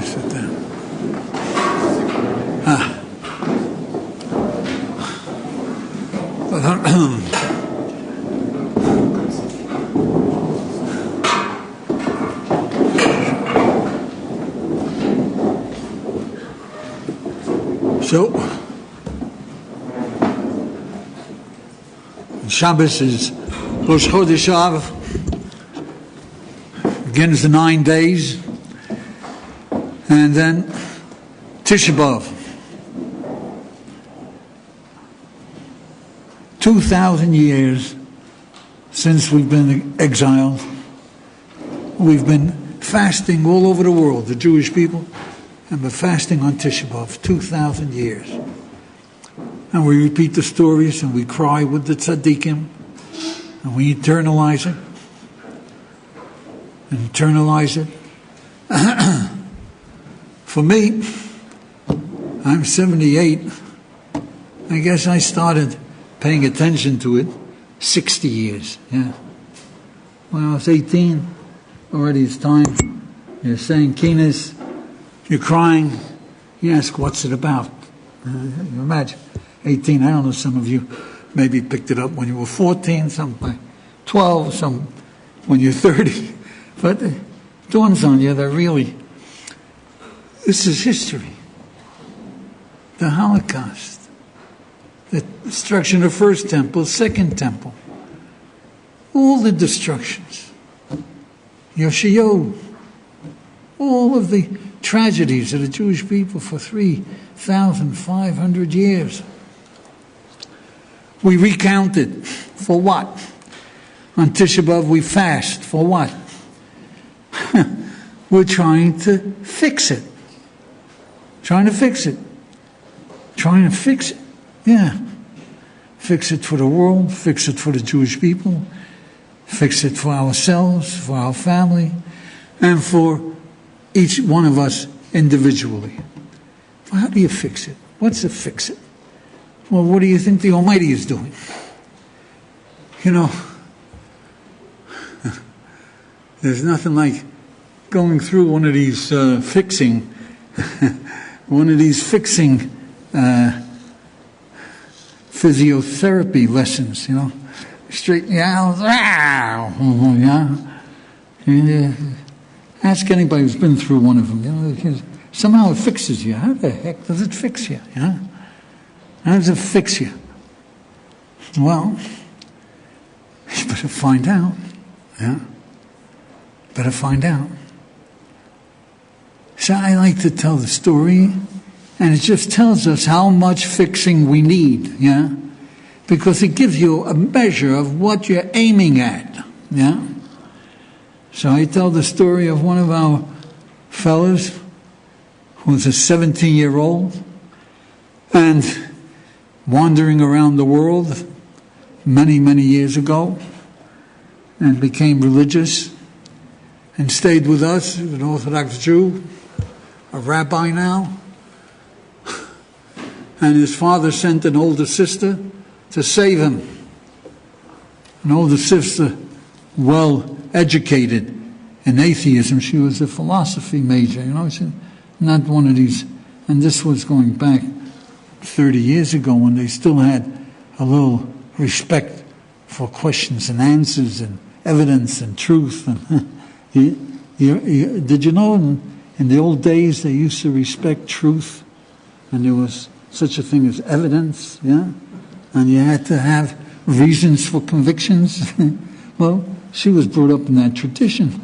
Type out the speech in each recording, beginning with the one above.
Sit down. So, Shabbos is Rosh Chodesh Av, begins the 9 days, and then Tisha B'Av. 2,000 years since we've been exiled. We've been fasting all over the world, the Jewish people, and we're fasting on Tisha B'Av, 2,000 years. And we repeat the stories, and we cry with the tzaddikim, and we internalize it. For me, I'm 78. I guess I started paying attention to it 60 years. Yeah. When I was 18, already it's time. You're saying Kines, you're crying. You ask, what's it about? You imagine, 18, I don't know, some of you maybe picked it up when you were 14, some by 12, some when you're 30. But it dawns on you that really, this is history. The Holocaust, the destruction of the first temple, second temple, all the destructions, Yoshiyo, all of the tragedies of the Jewish people for 3,500 years. We recount it. For what? On Tisha B'Av we fast. For what? We're trying to fix it. Trying to fix it. Yeah. Fix it for the world, fix it for the Jewish people, fix it for ourselves, for our family, and for each one of us individually. Well, how do you fix it? What's to fix it? Well, what do you think the Almighty is doing? You know, there's nothing like going through one of these fixing physiotherapy lessons, you know. Straighten you out. Yeah. Ask anybody who's been through one of them. You know, somehow it fixes you. How the heck does it fix you? Yeah? How does it fix you? Well, you better find out. Yeah? Better find out. So I like to tell the story, and it just tells us how much fixing we need, yeah? Because it gives you a measure of what you're aiming at, yeah? So I tell the story of one of our fellows who was a 17-year-old and wandering around the world many, many years ago and became religious and stayed with us, an Orthodox Jew, a rabbi now. And his father sent an older sister to save him. An older sister, well educated in atheism. She was a philosophy major, you know, not one of these. And this was going back 30 years ago when they still had a little respect for questions and answers and evidence and truth. And did you know in the old days they used to respect truth, and there was such a thing as evidence, yeah? And you had to have reasons for convictions. Well, she was brought up in that tradition.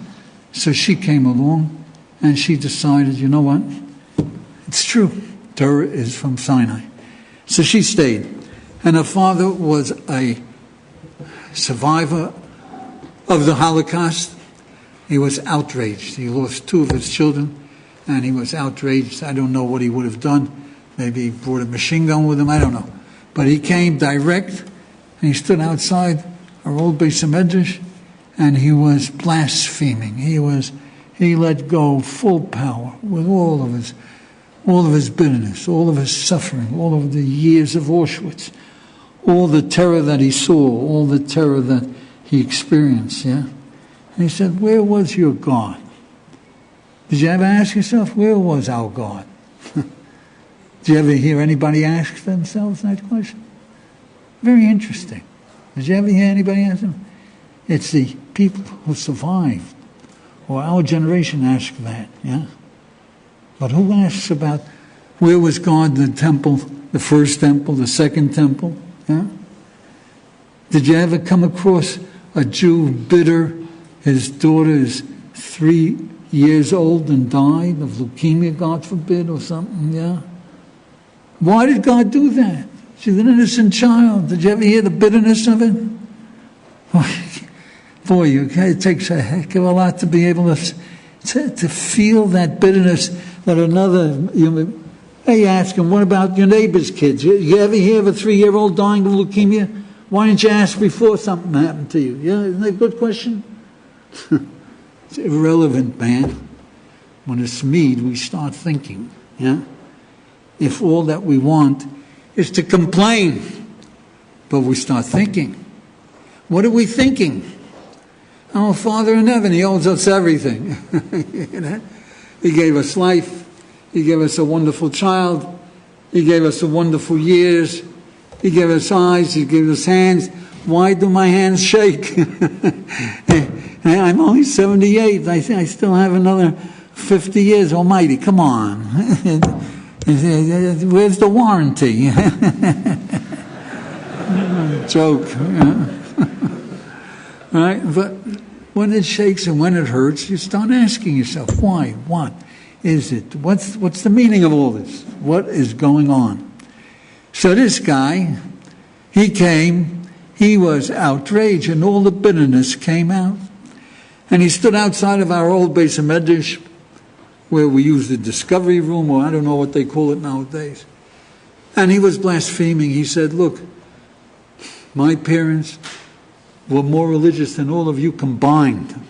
So she came along and she decided, you know what? It's true. Torah is from Sinai. So she stayed. And her father was a survivor of the Holocaust. He was outraged. He lost 2 of his children, and he was outraged. I don't know what he would have done. Maybe he brought a machine gun with him. I don't know. But he came direct, and he stood outside our old Beis Medrash, and he was blaspheming. He let go full power with all of his bitterness, all of his suffering, all of the years of Auschwitz, all the terror that he saw, all the terror that he experienced, yeah? And he said, where was your God? Did you ever ask yourself, where was our God? Did you ever hear anybody ask themselves that question? Very interesting. Did you ever hear anybody ask them? It's the people who survived, or our generation ask that, yeah? But who asks about where was God in the temple, the first temple, the second temple, yeah? Did you ever come across a Jew bitter? His daughter is 3 years old and died of leukemia, God forbid, or something, yeah? Why did God do that? She's an innocent child. Did you ever hear the bitterness of it? Boy, it takes a heck of a lot to be able to feel that bitterness that another... Hey, ask him, what about your neighbor's kids? You ever hear of a 3-year-old dying of leukemia? Why didn't you ask before something happened to you? Yeah, isn't that a good question? It's irrelevant, man. When it's Mead, we start thinking, yeah? If all that we want is to complain, but we start thinking. What are we thinking? Our Father in heaven, He owes us everything. You know? He gave us life. He gave us a wonderful child. He gave us a wonderful years. He gave us eyes. He gave us hands. Why do my hands shake? I'm only 78. I still have another 50 years. Almighty, come on. Where's the warranty? Joke. Right? But when it shakes and when it hurts, you start asking yourself, why? What is it? What's the meaning of all this? What is going on? So this guy, he came, he was outraged, and all the bitterness came out. And he stood outside of our old base of Medrash, where we use the discovery room, or I don't know what they call it nowadays. And he was blaspheming. He said, look, my parents were more religious than all of you combined.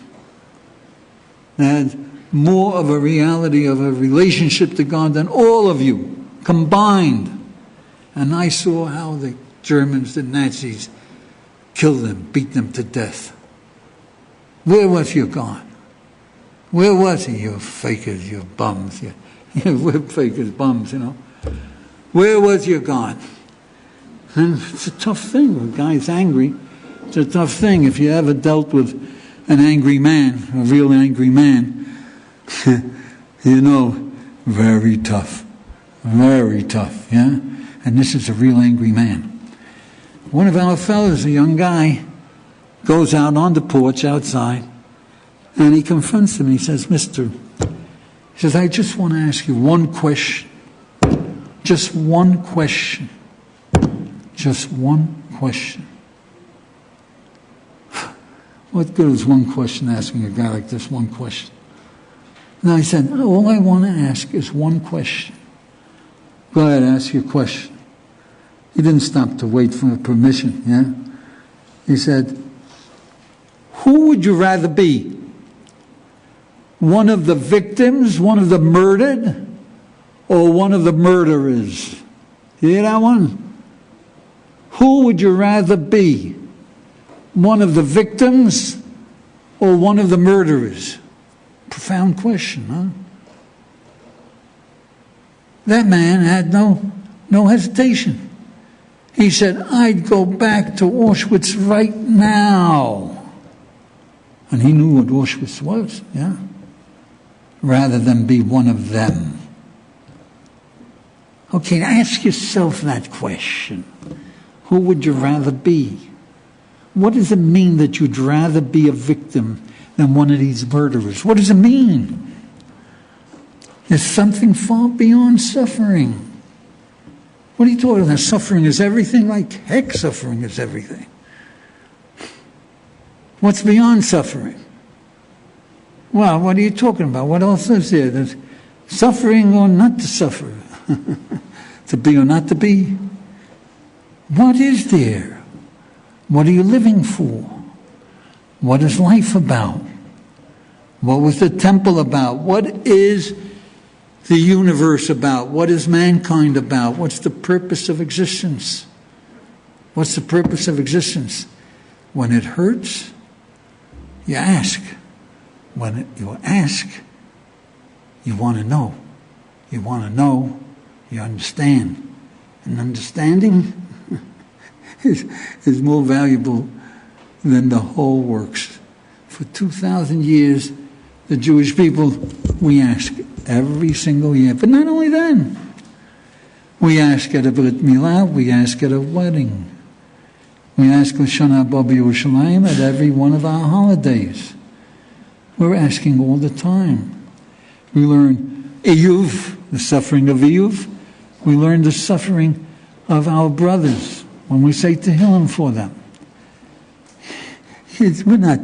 They had more of a reality of a relationship to God than all of you combined. And I saw how the Germans, the Nazis, killed them, beat them to death. Where was your God? Where was He? You fakers, you bums. We're fakers, bums, you know. Where was your God? And it's a tough thing. When a guy's angry, it's a tough thing. If you ever dealt with an angry man, a real angry man, you know, very tough. Very tough, yeah? And this is a real angry man. One of our fellows, a young guy, goes out on the porch outside, and he confronts him. He says, Mister, he says, I just want to ask you one question. Just one question. Just one question. What good is one question asking a guy like this one question? And I said, all I want to ask is one question. Go ahead, ask your question. He didn't stop to wait for permission, yeah? He said, who would you rather be? One of the victims, one of the murdered, or one of the murderers? You hear that one? Who would you rather be? One of the victims or one of the murderers? Profound question, huh? That man had no hesitation. He said, I'd go back to Auschwitz right now. And he knew what Auschwitz was, yeah? Rather than be one of them. Okay, ask yourself that question. Who would you rather be? What does it mean that you'd rather be a victim than one of these murderers? What does it mean? There's something far beyond suffering. What are you talking about? Suffering is everything? Like heck, suffering is everything. What's beyond suffering? Well, what are you talking about? What else is there? There's suffering or not to suffer. To be or not to be. What is there? What are you living for? What is life about? What was the temple about? What is the universe about? What is mankind about? What's the purpose of existence? What's the purpose of existence? When it hurts, you ask. When you ask, You want to know. You want to know. You understand. And understanding is more valuable than the whole works. For 2,000 years, the Jewish people, we ask every single year. But not only then. We ask at a Brit Milah, we ask at a wedding. We ask L'Shana Haba B'Yerushalayim at every one of our holidays. We're asking all the time. We learn Iyuv, the suffering of Iyuv. We learn the suffering of our brothers when we say Tehillim for them. We're not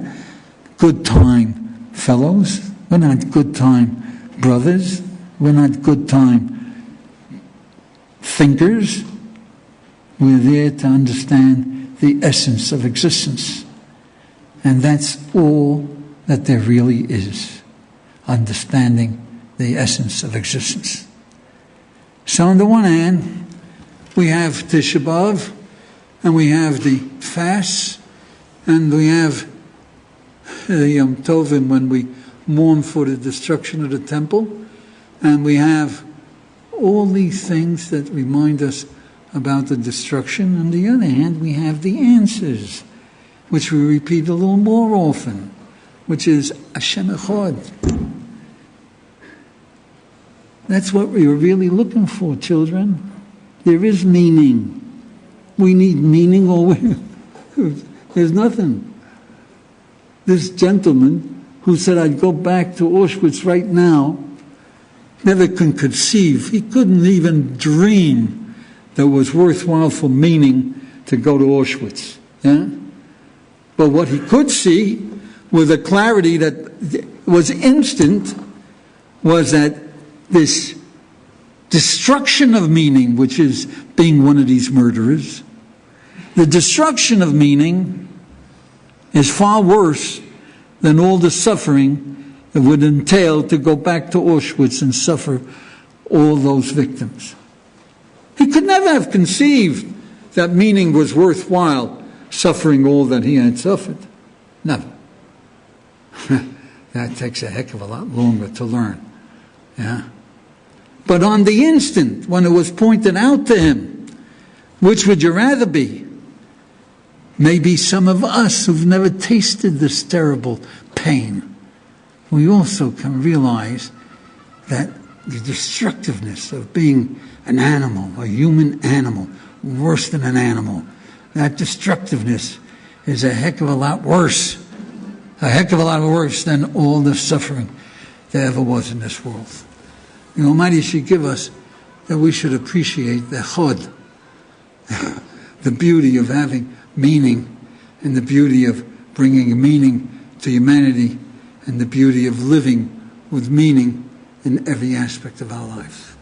good time fellows. We're not good time brothers. We're not good time thinkers. We're there to understand the essence of existence. And that's all that there really is. Understanding the essence of existence. So on the one hand, we have Tisha B'Av, and we have the fasts, and we have the Yom Tovim when we mourn for the destruction of the temple, and we have all these things that remind us about the destruction. On the other hand, we have the answers, which we repeat a little more often, which is Hashem Echad. That's what we are really looking for, children. There is meaning. We need meaning, or there's nothing. This gentleman who said, I'd go back to Auschwitz right now, never can conceive. He couldn't even dream that it was worthwhile for meaning to go to Auschwitz. Yeah? But what he could see with a clarity that was instant was that this destruction of meaning, which is being one of these murderers, the destruction of meaning is far worse than all the suffering it would entail to go back to Auschwitz and suffer all those victims. He could never have conceived that meaning was worthwhile, suffering all that he had suffered. Never. That takes a heck of a lot longer to learn. Yeah. But on the instant, when it was pointed out to him, which would you rather be? Maybe some of us who've never tasted this terrible pain, we also can realize that the destructiveness of being an animal, a human animal, worse than an animal, that destructiveness is a heck of a lot worse than all the suffering there ever was in this world. The Almighty should give us that we should appreciate the chod, the beauty of having meaning, and the beauty of bringing meaning to humanity, and the beauty of living with meaning in every aspect of our lives.